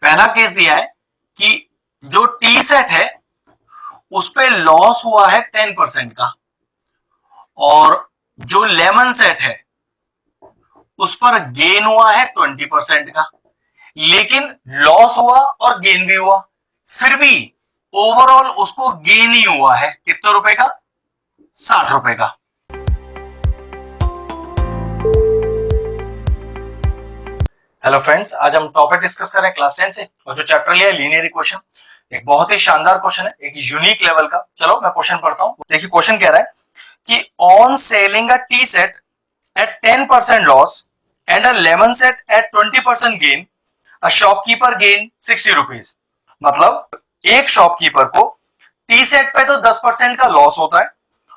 पहला केस दिया है कि जो टी सेट है उस पे लॉस हुआ है 10% का, और जो लेमन सेट है उस पर गेन हुआ है 20% का। लेकिन लॉस हुआ और गेन भी हुआ, फिर भी ओवरऑल उसको गेन ही हुआ है कितने रुपए का? 60 रुपए का। हेलो फ्रेंड्स, आज हम टॉपिक डिस्कस कर रहे हैं क्लास 10 से, और जो चैप्टर लिया है लीनियर इक्वेशन। एक बहुत ही शानदार क्वेश्चन है, एक यूनिक लेवल का। चलो मैं क्वेश्चन पढ़ता हूं। देखिए क्वेश्चन कह रहा है कि on selling a tea set at 10% loss and a lemon set at 20% gain, a shopkeeper gain 60 rupees. मतलब एक शॉपकीपर को टी सेट पे तो 10% का लॉस होता है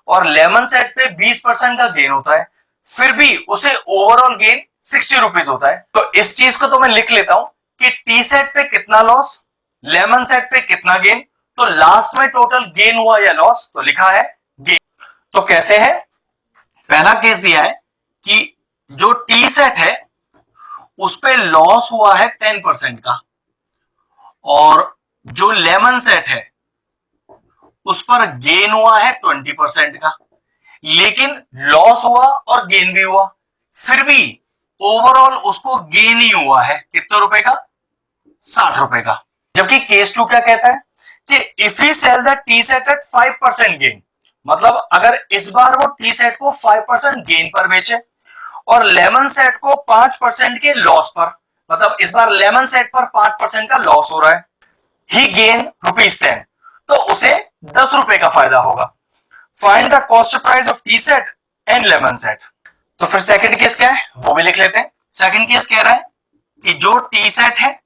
और लेमन सेट पे 20% का गेन होता है, फिर भी उसे ओवरऑल गेन 60 रुपीज होता है। तो इस चीज को तो मैं लिख लेता हूं कि टी सेट पे कितना लॉस, लेमन सेट पे कितना गेन, तो लास्ट में टोटल गेन हुआ या लॉस, तो लिखा है गेन। तो कैसे है? पहला केस दिया है कि जो टी सेट है उस पे लॉस हुआ है 10% का, और जो लेमन सेट है उस पर गेन हुआ है 20% का। लेकिन लॉस हुआ और गेन भी हुआ, फिर भी ओवरऑल उसको गेन ही हुआ है कितने रुपए का? 60 रुपए का। जबकि केस 2 क्या कहता है कि if he sell the tea set at 5% gain, मतलब अगर इस बार वो टी सेट को 5% गेन पर बेचे और लेमन सेट को 5% के लॉस पर, मतलब इस बार लेमन सेट पर 5% का लॉस हो रहा है, ही गेन ₹10, तो उसे 10 रुपए का फायदा होगा। Find the cost price of tea set and lemon set. तो फिर सेकंड केस क्या है वो भी लिख लेते हैं। सेकंड केस कह रहा है कि जो टी सेट है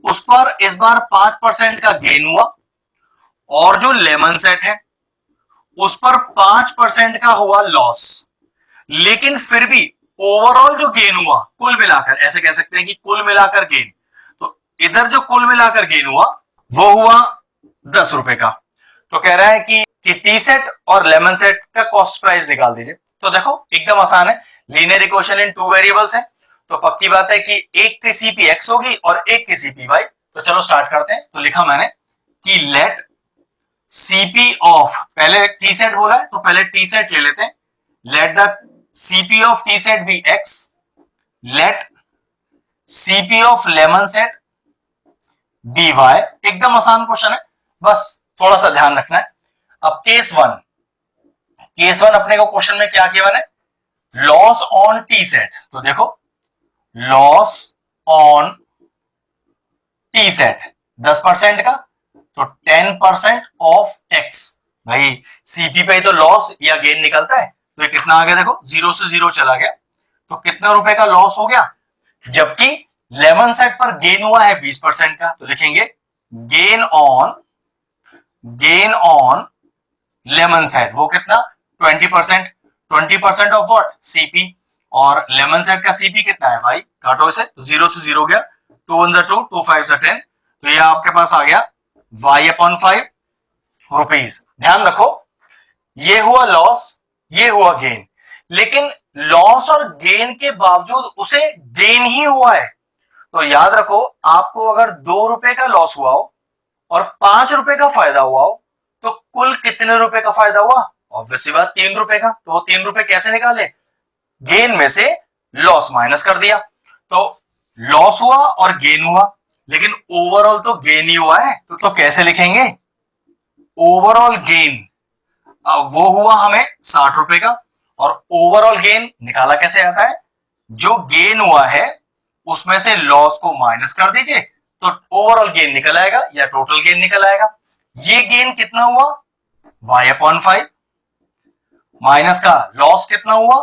उस पर इस बार 5% का गेन हुआ, और जो लेमन सेट है उस पर 5% का हुआ लॉस, लेकिन फिर भी ओवरऑल जो गेन हुआ, कुल मिलाकर ऐसे कह सकते हैं कि कुल मिलाकर गेन, तो इधर जो कुल मिलाकर गेन हुआ वो हुआ 10 रुपए का। तो कह रहा है कि टी सेट और लेमन सेट का कॉस्ट प्राइस निकाल दीजिए। तो देखो एकदम आसान है, लीनियर इक्वेशन इन 2 वेरिएबल्स है, तो पक्की बात है कि एक की सीपी एक्स होगी और एक की सीपी वाई। तो चलो स्टार्ट करते हैं। तो लिखा मैंने कि लेट सीपी ऑफ, पहले टी सेट बोला है तो पहले टी सेट ले लेते हैं। Let the CP of tea set be x, let CP of lemon set be y. एकदम आसान क्वेश्चन है, बस थोड़ा सा ध्यान रखना है। अब केस 1, केस 1 अपने को क्वेश्चन में क्या किया मैंने? Loss on T set. तो देखो लॉस ऑन टी सेट 10% का, तो 10% ऑफ एक्स। भाई सीपी पे तो लॉस या गेन निकलता है, तो ये कितना आ गया? देखो 0 से 0 चला गया, तो कितने रुपए का लॉस हो गया? जबकि लेमन सेट पर गेन हुआ है 20% का, तो लिखेंगे गेन ऑन लेमन सेट, वो कितना? 20%। 20% ऑफ व्हाट? सीपी। और लेमन सेट का सीपी कितना है भाई? काटो इसे, तो 0 से 0 गया, 2 1 2, 2 5 10, तो ये आपके पास आ गया y/5 रुपीज। ध्यान रखो ये हुआ लॉस, ये हुआ गेन, लेकिन लॉस और गेन के बावजूद उसे गेन ही हुआ है। तो याद रखो, आपको अगर 2 रुपए का लॉस हुआ हो और 5 रुपए का फायदा हुआ हो, तो कुल कितने रुपए का फायदा हुआ? ऑब्वियसली बात 3 रुपए का। तो वो 3 रुपए कैसे निकाले? गेन में से लॉस माइनस कर दिया, तो लॉस हुआ और गेन हुआ, लेकिन ओवरऑल तो गेन ही हुआ है। तो कैसे लिखेंगे? ओवरऑल गेन वो हुआ हमें 60 रुपए का, और ओवरऑल गेन निकाला कैसे आता है? जो गेन हुआ है उसमें से लॉस को माइनस कर दीजिए, तो ओवरऑल गेन निकल आएगा या टोटल गेन निकल आएगा। ये गेन कितना हुआ? y/5 माइनस का लॉस कितना हुआ?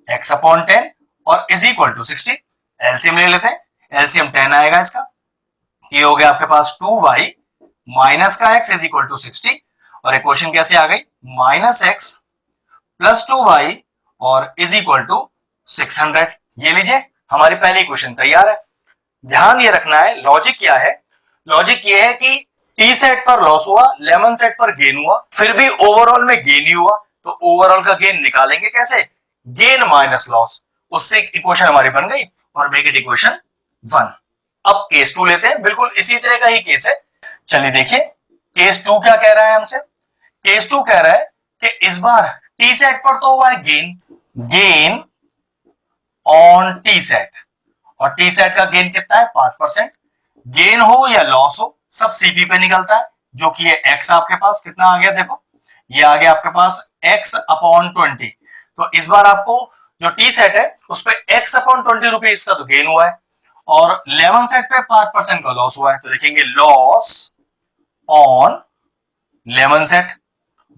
x/10 और इज इक्वल टू 60। एलसीएम ले लेते हैं, एलसीएम 10 आएगा इसका। ये हो गया आपके पास 2y माइनस का x इज इक्वल टू 60, और इक्वेशन कैसे आ गई? -x प्लस 2y और इज इक्वल टू 600। ये लीजिए हमारी पहली इक्वेशन तैयार है। ध्यान ये रखना है, लॉजिक क्या है? लॉजिक ये है कि टी सेट पर लॉस हुआ, लेमन सेट पर गेन हुआ, फिर भी ओवरऑल में गेन ही हुआ, तो ओवरऑल का गेन निकालेंगे कैसे? गेन माइनस लॉस, उससे इक्वेशन हमारी बन गई, और मेक इट इक्वेशन 1। अब केस 2 लेते हैं, बिल्कुल इसी तरह का ही केस है। चलिए देखिए केस 2 क्या कह रहा है हमसे। केस 2 कह रहा है कि इस बार टी सेट पर तो हुआ है गेन ऑन टी सेट, और टी सेट का गेन कितना है 5%। गेन हो या लॉस हो सब सीपी पे निकलता है, जो कि ये एक्स आपके पास कितना आ गया, देखो ये आ गया आपके पास एक्स अपॉन 20। तो इस बार आपको जो टी सेट है उस पर एक्स अपॉन 20 रुपीज का तो गेन हुआ है, और 11 सेट पे 5% का लॉस हुआ है, तो लिखेंगे लॉस ऑन 11 सेट।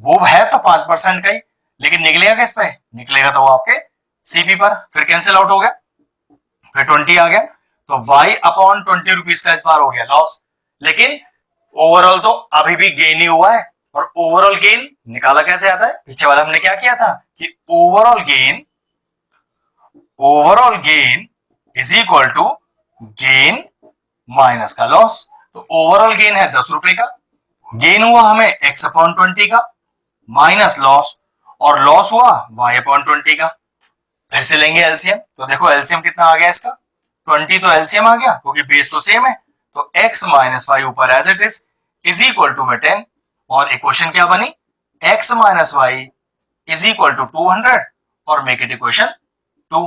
वो है तो 5% का ही, लेकिन निकलेगा किस पे, निकलेगा तो वो आपके सीपी पर, फिर कैंसिल आउट हो गया, फिर 20 आ गया, तो y अपॉन 20 रुपीज का इस बार हो गया लॉस। लेकिन ओवरऑल तो अभी भी गेन ही हुआ है, और ओवरऑल गेन निकाला कैसे आता है, पीछे वाला हमने क्या किया था कि overall gain is equal to gain minus का लॉस। तो ओवरऑल गेन है 10 रुपए का, गेन हुआ हमें x अपॉन 20 का, माइनस लॉस, और लॉस हुआ y अपॉन 20 का। फिर से लेंगे एलसीएम, तो देखो एलसीएम कितना आ गया इसका 20, तो एलसीएम आ गया क्योंकि बेस तो सेम है, तो x माइनस वाई ऊपर as it is equal to में 10, और इक्वेशन क्या बनी x minus y is equal to 200, और मेक इट इक्वेशन 2।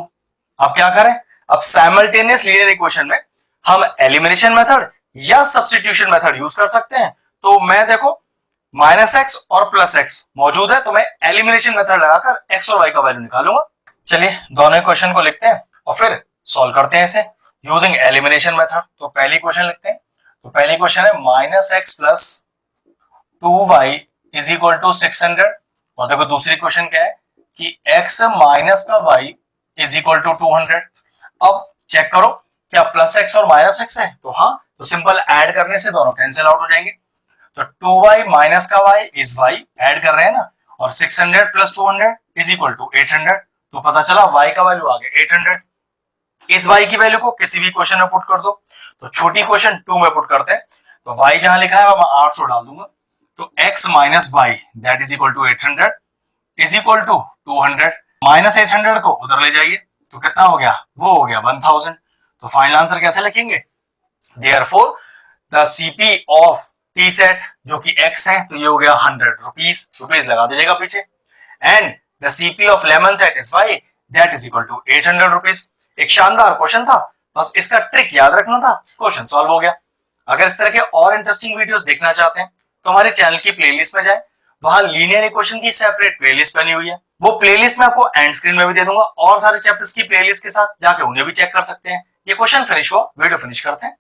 अब क्या करें, अब साइमल्टेनियस लीनियर इक्वेशन में हम एलिमिनेशन मेथड या सब्स्टिट्यूशन मेथड यूज कर सकते हैं। तो मैं देखो माइनस एक्स और प्लस एक्स मौजूद है, तो मैं एलिमिनेशन मेथड लगाकर एक्स और वाई का वैल्यू निकालूंगा। चलिए दोनों क्वेश्चन को लिखते हैं और फिर सॉल्व करते हैं इसे यूजिंग एलिमिनेशन मेथड। तो पहली क्वेश्चन लिखते हैं, तो पहली क्वेश्चन है minus x plus 2y is equal to 600, और देखो दूसरी क्वेश्चन क्या है कि x माइनस का y इज इक्वल टू 200। अब चेक करो क्या प्लस एक्स और माइनस एक्स है, तो हाँ, तो सिंपल ऐड करने से दोनों कैंसिल आउट हो जाएंगे। तो 2y माइनस का y इज y, ऐड कर रहे हैं ना, और 600 प्लस 200 इज इक्वल टू 800, तो पता चला y का वैल्यू आ गया 800। इस y की वैल्यू को किसी भी क्वेश्चन में पुट कर दो, तो छोटी क्वेश्चन 2 में पुट करते हैं, तो y जहां लिखा है मैं 800 डाल दूंगा, तो x minus y that is equal to 800 is equal to 200, minus 800 को उधर ले जाइए, तो कितना हो गया, वो हो गया 1000। तो फाइनल आंसर कैसे लिखेंगे, therefore the CP of tea set जो कि x है, तो ये हो गया 100 रुपीज लगा दीजिएगा पीछे, and the CP of lemon set is y that is equal to 800 rupees. एक शानदार क्वेश्चन था, बस इसका ट्रिक याद रखना था, क्वेश्चन सॉल्व हो गया। अगर इस तरह के और इंटरेस्टिंग वीडियोस देखना चाहते हैं तो हमारे चैनल की प्लेलिस्ट में जाएं, वहां लीनियर इक्वेशन की सेपरेट प्लेलिस्ट बनी हुई है, वो प्लेलिस्ट मैं आपको एंड स्क्रीन में भी दे दूंगा, और सारे चैप्टर्स की प्लेलिस्ट के साथ जाके उन्हें भी चेक कर सकते हैं। ये क्वेश्चन फिनिश हुआ, वीडियो फिनिश करते हैं।